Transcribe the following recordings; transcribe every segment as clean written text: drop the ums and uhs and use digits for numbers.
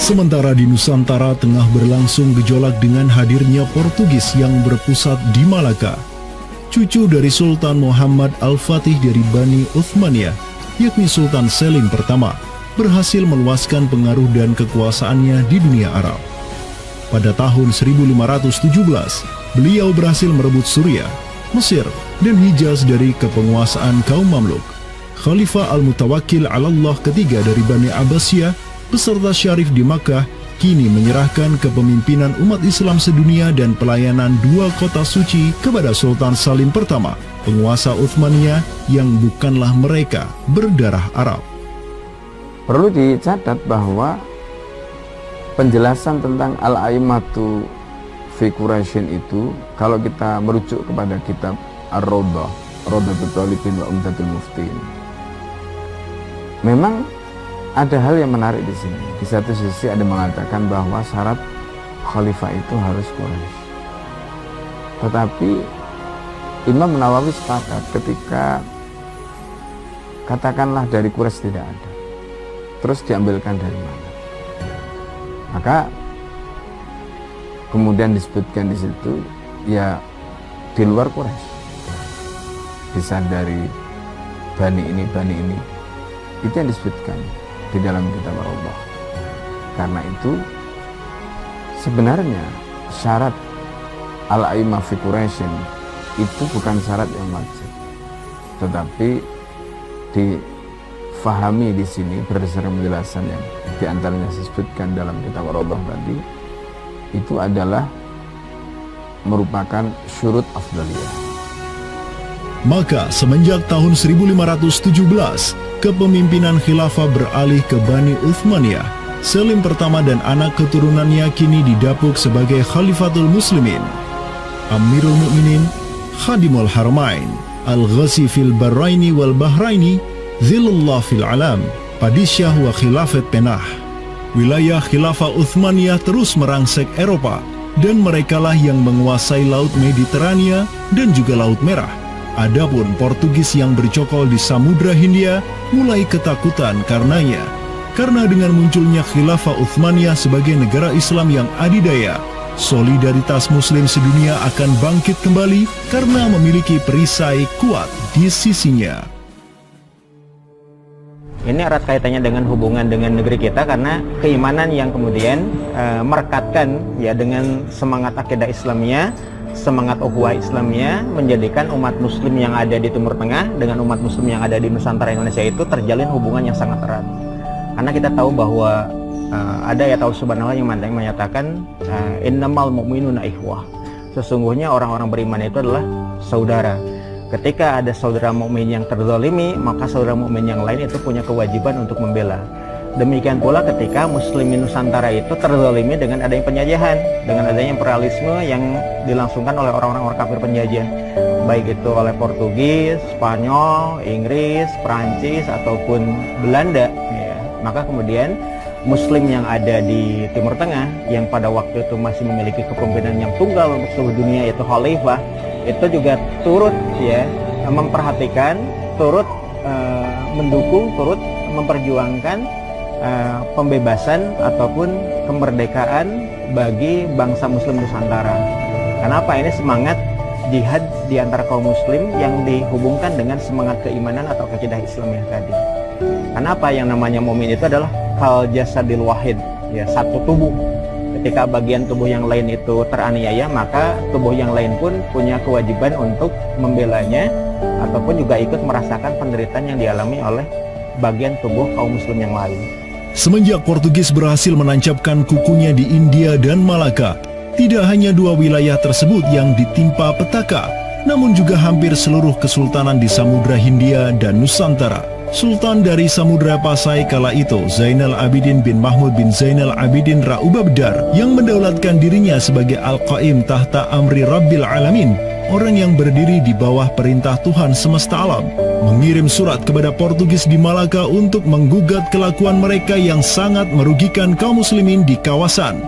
Sementara di Nusantara tengah berlangsung gejolak dengan hadirnya Portugis yang berpusat di Malaka. Cucu dari Sultan Muhammad Al-Fatih dari Bani Uthmaniyah, yakni Sultan Selim pertama, berhasil meluaskan pengaruh dan kekuasaannya di dunia Arab. Pada tahun 1517, beliau berhasil merebut Suriah, Mesir, dan Hijaz dari kepenguasaan kaum Mamluk. Khalifah Al-Mutawakkil 'ala Allah ketiga dari Bani Abbasiyah beserta Syarif di Makkah kini menyerahkan kepemimpinan umat Islam sedunia dan pelayanan dua kota suci kepada Sultan Salim pertama, penguasa Uthmaniyah yang bukanlah mereka berdarah Arab. Perlu dicatat bahwa penjelasan tentang Al-A'immatu fi Quraisyin itu, kalau kita merujuk kepada kitab Ar-Rawdah, Rawdatul Talibin wa Umdatul Muftin, memang ada hal yang menarik di sini. Di satu sisi ada mengatakan bahwa syarat khalifah itu harus Quraisy. Tetapi Imam Nawawi sepakat ketika katakanlah dari Quraisy tidak ada, terus diambilkan dari mana? Maka kemudian disebutkan di situ ya di luar Quraisy, bisa dari bani ini, itu yang disebutkan di dalam kitab Allah. Karena itu sebenarnya syarat al-a'immah fi Quraisyin itu bukan syarat yang wajib, tetapi difahami di sini berdasarkan penjelasan yang diantaranya disebutkan dalam kitab Allah tadi, itu adalah merupakan syurut afdaliyah. Maka semenjak tahun 1517, kepemimpinan khilafah beralih ke Bani Uthmaniyah. Selim pertama dan anak keturunannya kini didapuk sebagai Khalifatul Muslimin, Amirul Mukminin, Khadimul Haramain, Al-Ghazi fil Barraini wal Bahraini, Zilullah fil Alam, Padisyah wa Khilafat Penah. Wilayah khilafah Uthmaniyah terus merangsek Eropa, dan merekalah yang menguasai Laut Mediterania dan juga Laut Merah. Adapun Portugis yang bercokol di Samudra Hindia mulai ketakutan karenanya. Karena dengan munculnya khilafah Uthmaniyah sebagai negara Islam yang adidaya, solidaritas Muslim sedunia akan bangkit kembali karena memiliki perisai kuat di sisinya. Ini erat kaitannya dengan hubungan dengan negeri kita, karena keimanan yang kemudian merekatkan ya dengan semangat akidah Islamiyah, semangat ukhuwah Islamiyah, menjadikan umat muslim yang ada di Timur Tengah dengan umat muslim yang ada di Nusantara Indonesia itu terjalin hubungan yang sangat erat. Karena kita tahu bahwa ada ayat Allah Subhanahu yang menyatakan innamal mu'minuna ikhwah. Sesungguhnya orang-orang beriman itu adalah saudara. Ketika ada saudara mukmin yang terzalimi, maka saudara mukmin yang lain itu punya kewajiban untuk membela. Demikian pula ketika muslimin Nusantara itu terzalimi dengan adanya penjajahan, dengan adanya imperialisme yang dilangsungkan oleh orang-orang kafir penjajah, baik itu oleh Portugis, Spanyol, Inggris, Perancis ataupun Belanda ya. Maka kemudian muslim yang ada di Timur Tengah yang pada waktu itu masih memiliki kepemimpinan yang tunggal untuk seluruh dunia, yaitu khalifah, itu juga turut ya memperhatikan, turut mendukung, turut memperjuangkan pembebasan ataupun kemerdekaan bagi bangsa muslim Nusantara. Kenapa? Ini semangat jihad di antara kaum muslim yang dihubungkan dengan semangat keimanan atau akidah Islamiyah tadi. Kenapa? Yang namanya mukmin itu adalah kal jasadil wahid, ya, satu tubuh. Ketika bagian tubuh yang lain itu teraniaya, maka tubuh yang lain pun punya kewajiban untuk membelanya ataupun juga ikut merasakan penderitaan yang dialami oleh bagian tubuh kaum muslim yang lain. Semenjak Portugis berhasil menancapkan kukunya di India dan Malaka, tidak hanya dua wilayah tersebut yang ditimpa petaka, namun juga hampir seluruh kesultanan di Samudra Hindia dan Nusantara. Sultan dari Samudra Pasai kala itu, Zainal Abidin bin Mahmud bin Zainal Abidin Ra'ubabdar, yang mendaulatkan dirinya sebagai Al-Qaim tahta Amri Rabbil Alamin, orang yang berdiri di bawah perintah Tuhan semesta alam, mengirim surat kepada Portugis di Malaka untuk menggugat kelakuan mereka yang sangat merugikan kaum muslimin di kawasan.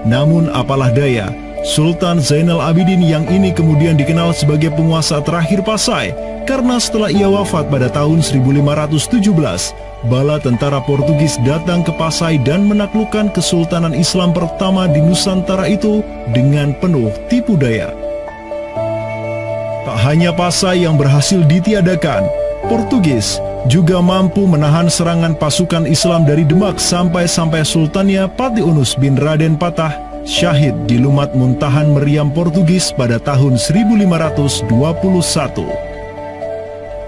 Namun apalah daya, Sultan Zainal Abidin yang ini kemudian dikenal sebagai penguasa terakhir Pasai, karena setelah ia wafat pada tahun 1517, bala tentara Portugis datang ke Pasai dan menaklukkan Kesultanan Islam pertama di Nusantara itu dengan penuh tipu daya. Tak hanya Pasai yang berhasil ditiadakan, Portugis juga mampu menahan serangan pasukan Islam dari Demak sampai Sultannya Patiunus bin Raden Patah syahid di Lumat Muntahan Meriam Portugis pada tahun 1521.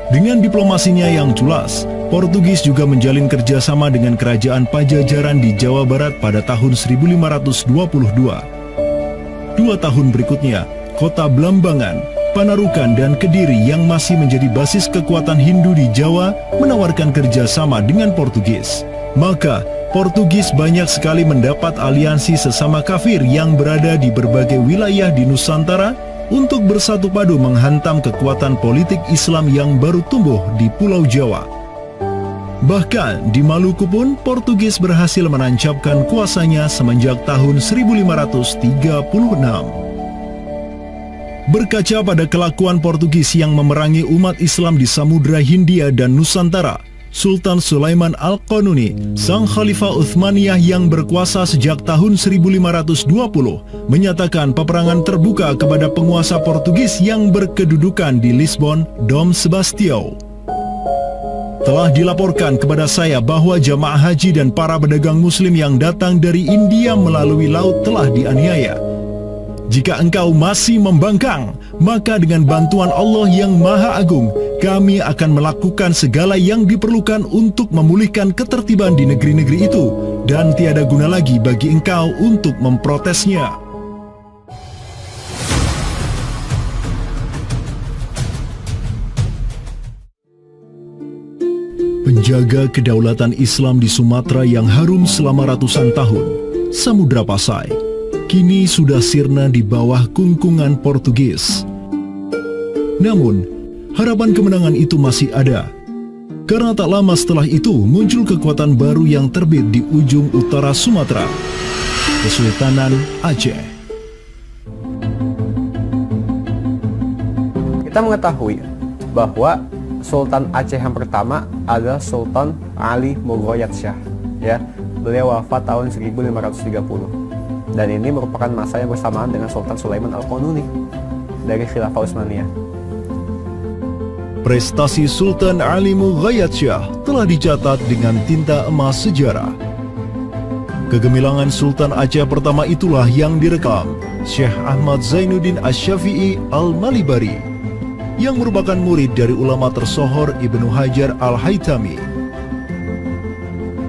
Dengan diplomasinya yang culas, Portugis juga menjalin kerjasama dengan kerajaan Pajajaran di Jawa Barat pada tahun 1522. 2 tahun berikutnya, kota Blambangan, Panarukan, dan Kediri yang masih menjadi basis kekuatan Hindu di Jawa menawarkan kerjasama dengan Portugis. Maka, Portugis banyak sekali mendapat aliansi sesama kafir yang berada di berbagai wilayah di Nusantara untuk bersatu padu menghantam kekuatan politik Islam yang baru tumbuh di Pulau Jawa. Bahkan di Maluku pun Portugis berhasil menancapkan kuasanya semenjak tahun 1536. Berkaca pada kelakuan Portugis yang memerangi umat Islam di Samudra Hindia dan Nusantara, Sultan Sulaiman Al-Qanuni, sang Khalifah Uthmaniyah yang berkuasa sejak tahun 1520, menyatakan peperangan terbuka kepada penguasa Portugis yang berkedudukan di Lisbon, Dom Sebastião. Telah dilaporkan kepada saya bahwa jamaah haji dan para pedagang muslim yang datang dari India melalui laut telah dianiaya. Jika engkau masih membangkang, maka dengan bantuan Allah yang Maha Agung, kami akan melakukan segala yang diperlukan untuk memulihkan ketertiban di negeri-negeri itu, dan tiada guna lagi bagi engkau untuk memprotesnya. Penjaga kedaulatan Islam di Sumatera yang harum selama ratusan tahun, Samudra Pasai, kini sudah sirna di bawah kungkungan Portugis. Namun, harapan kemenangan itu masih ada. Karena tak lama setelah itu muncul kekuatan baru yang terbit di ujung utara Sumatera, Kesultanan Aceh. Kita mengetahui bahwa Sultan Aceh yang pertama adalah Sultan Ali Mughayat Shah. Ya, beliau wafat tahun 1530. Dan ini merupakan masa yang bersamaan dengan Sultan Sulaiman Al-Qanuni dari Khilafah Utsmaniyah. Prestasi Sultan Ali Mughayat Shah telah dicatat dengan tinta emas sejarah. Kegemilangan Sultan Aceh pertama itulah yang direkam Syekh Ahmad Zainuddin Asy-Syafi'i Al-Malibari, yang merupakan murid dari ulama tersohor Ibnu Hajar Al-Haytami.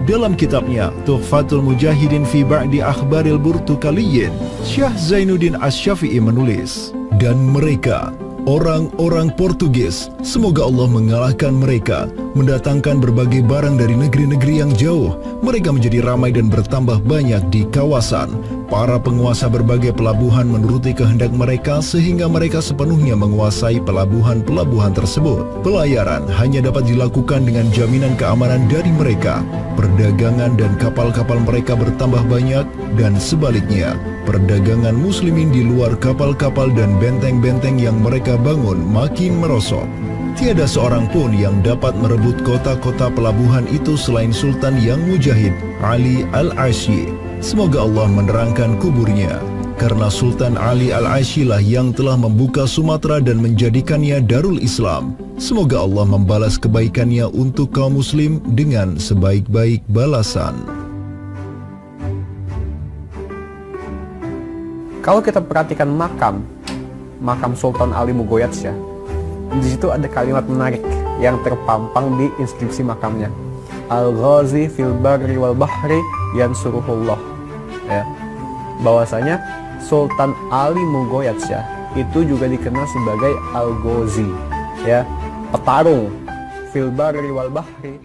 Dalam kitabnya Tuhfatul Mujahidin fi Ba'di Akhbaril Burtukaliyin, Syekh Zainuddin Asy-Syafi'i menulis, dan mereka, orang-orang Portugis, semoga Allah mengalahkan mereka, mendatangkan berbagai barang dari negeri-negeri yang jauh. Mereka menjadi ramai dan bertambah banyak di kawasan. Para penguasa berbagai pelabuhan menuruti kehendak mereka sehingga mereka sepenuhnya menguasai pelabuhan-pelabuhan tersebut. Pelayaran hanya dapat dilakukan dengan jaminan keamanan dari mereka. Perdagangan dan kapal-kapal mereka bertambah banyak, dan sebaliknya, perdagangan muslimin di luar kapal-kapal dan benteng-benteng yang mereka bangun makin merosot. Tiada seorang pun yang dapat merebut kota-kota pelabuhan itu selain Sultan yang mujahid, Ali Al-Asy. Semoga Allah menerangkan kuburnya, karena Sultan Ali Al-Asy lah yang telah membuka Sumatera dan menjadikannya Darul Islam. Semoga Allah membalas kebaikannya untuk kaum muslim dengan sebaik-baik balasan. Kalau kita perhatikan makam Sultan Ali Mughayat Shah, di situ ada kalimat menarik yang terpampang di inskripsi makamnya. Al-Ghazi fil barri wal bahri yansuruhullah. Ya, bahwasanya Sultan Ali Mughayat Shah itu juga dikenal sebagai Al-Ghazi, ya, petarung fil barri wal bahri